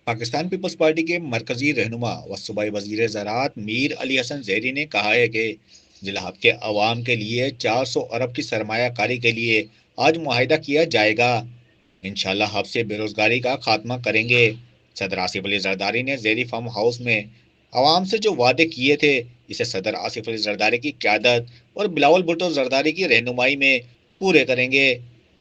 Pakistan peoples party के मरकजी रहनुमा व सूबाई वजीर ज़राअत मीर अली हसन जहरी ने कहा है कि जिला हब के अवाम के लिए 400 अरब की सरमायाकारी के लिए आज मुआहिदा किया जाएगा। इंशाल्लाह हब से बेरोजगारी का खात्मा करेंगे। सदर आसिफ अली जरदारी ने जेरी फार्म हाउस में अवाम से जो वादे किए थे, इसे सदर आसिफ अली जरदारी की क्यादत और बिलावल भुट्टो जरदारी की रहनुमाई में पूरे करेंगे।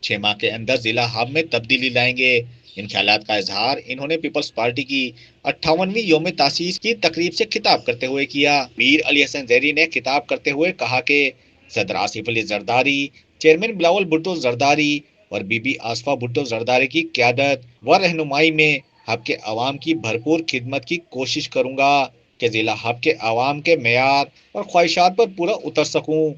6 माह के अंदर जिला हब में तब्दीली लाएंगे। इन ख्यालात का इजहार इन्होंने पीपल्स पार्टी की 58वीं योम तासीस की तकरीब से खिताब करते हुए किया। मीर अली हसन जैरी ने खिताब करते हुए कहा कि सदर आसिफ अली जरदारी, चेयरमैन बिलावल भुट्टो जरदारी और बीबी आसफा भुट्टो जरदारी की क्यादत व रहनुमाई में हब के अवाम की भरपूर खिदमत की कोशिश करूंगा कि जिला हब के अवाम के मेयार और ख्वाहिशात पर पूरा उतर सकूं।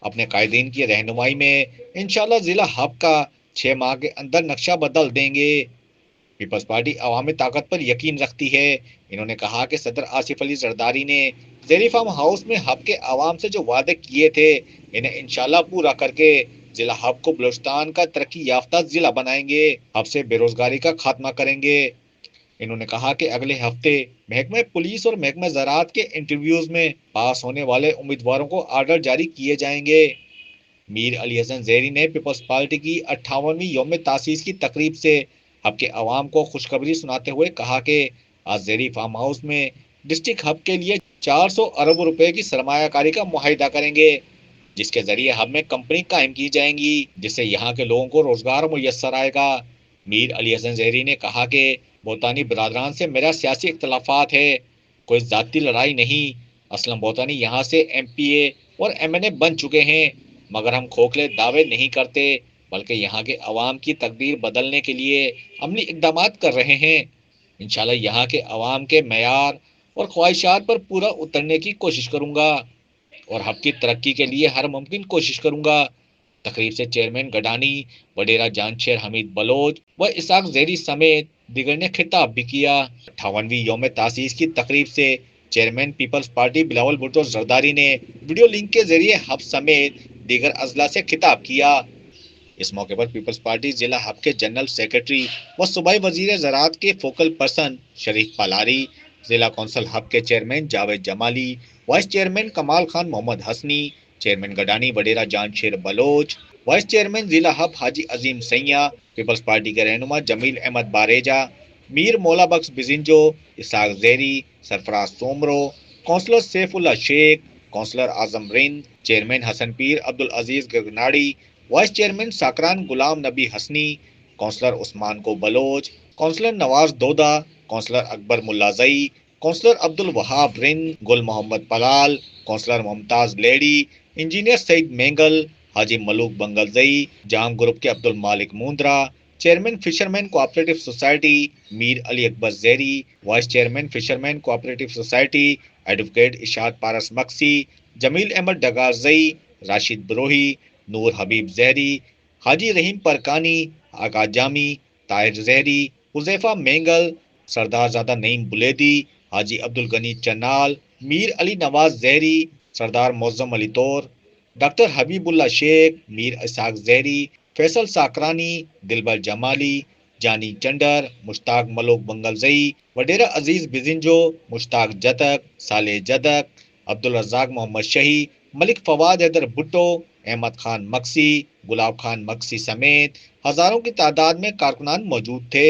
अपने कायदीन की रहनुमाई में इंशाल्लाह जिला हब का 6 माह के अंदर नक्शा बदल देंगे। पीपल्स पार्टी अवामी ताकत पर यकीन रखती है। इन्होंने कहा कि सदर आसिफ अली जरदारी ने जेरी फार्म हाउस में हब के अवाम से जो वादे किए थे, इन्हें इंशाल्लाह पूरा करके जिला हब को बलूचिस्तान का तरक्की याफ्ता जिला बनाएंगे। हब से बेरोजगारी का खात्मा करेंगे। इन्होंने कहा कि अगले हफ्ते महकमे पुलिस और महकमे ज़राअत के इंटरव्यूज में पास होने वाले उम्मीदवारों को आर्डर जारी किए जाएंगे। मीर अली हसन जैरी ने पीपल्स पार्टी की 58वीं योम तासीस की तकरीब से हब के अवाम को खुशखबरी सुनाते हुए कहा कि आज जैरी फार्म हाउस में डिस्ट्रिक्ट हब के लिए 400 अरब रुपए की सरमायाकारी का मुआहिदा करेंगे, जिसके जरिए हब में कंपनी कायम की जाएंगी, जिससे यहाँ के लोगों को रोजगार मुयसर आएगा। मीर अली हसन जहरी ने कहा कि बोतानी बरादरान से मेरा सियासी इख्तलाफात है, कोई जाती लड़ाई नहीं। असलम बोतानी यहाँ से एमपीए और एमएनए बन चुके हैं, मगर हम खोखले दावे नहीं करते, बल्कि यहाँ के अवाम की तकदीर बदलने के लिए अमली इकदाम कर रहे हैं। इंशाल्लाह यहाँ के अवाम के मयार और ख्वाहिशात पर पूरा उतरने की कोशिश करूँगा और हब की तरक्की के लिए हर मुमकिन कोशिश करूंगा। तकरीब से चेयरमैन गडानी, वडेरा जानशेर हमीद बलोच व इसाक जैरी समेत दिगर ने खिताब भी किया। 58वीं योम तासीस की तकरीब से chairman People's Party Bilawal Bhutto Zardari ने वीडियो लिंक के जरिए हब समेत दीगर अजला से खिताब किया। इस मौके पर पीपल्स पार्टी जिला हब के जनरल सेक्रेटरी व सूबाई वजीर ज़राअत के फोकल पर्सन शरीफ पलारी, जिला कौंसल हब के chairman Javed Jamali, vice chairman कमाल खान मोहम्मद हसनी, चेयरमैन गडानी वडेरा जानशेर बलोच, वाइस चेयरमैन जिला हब हाजी अजीम सैया, पीपल्स पार्टी के रहनुमा Jameel Ahmad Bareja, Mir Maula Bakhsh Bizenjo, Ishaq Jairi, Sarfaraz Soomro, councillor Saifullah Sheikh, councillor Azam Rind, chairman Hassan Pir Abdul Aziz Gagnari, vice chairman Sakran Ghulam Nabi Hasni, councillor Usman को Baloch, councillor Nawaz Doda, councillor Akbar Mullazai, councillor Abdul Wahab Rind, Gul Mohammad Palal, councillor Mumtaz lady, engineer Saeed Mengal, Haji Malook Bangalzai, Jam group के Abdul Malik Mundra, chairman fisherman cooperative society Mir Ali Akbar Jairi, vice chairman fisherman cooperative society advocate इशाद पारस मक्सी, जमील अहमद डगारजई, राशिद ब्रोही, नूर हबीब जहरी, हाजी रहीम परकानी, आगा जामी, ताहिर जहरी, हुजैफा मेंगल, सरदार ज़ादा नईम बुलेदी, हाजी अब्दुल गनी चन्नाल, मीर अली नवाज जहरी, सरदार मौजम अली तौर, डॉक्टर हबीबुल्ला शेख, मीर इसाक जहरी, फैसल साकरानी, दिलबर जमाली, जानी चंडर, मुश्ताक मलोक बंगलजई, वडेरा अजीज बिजिंजो, मुश्ताक जतक, साले जदक, अब्दुल रज़ाक मोहम्मद शही, मलिक फवाद हैदर भुट्टो, अहमद खान मक्सी, गुलाब खान मक्सी समेत हजारों की तादाद में कारकुनान मौजूद थे।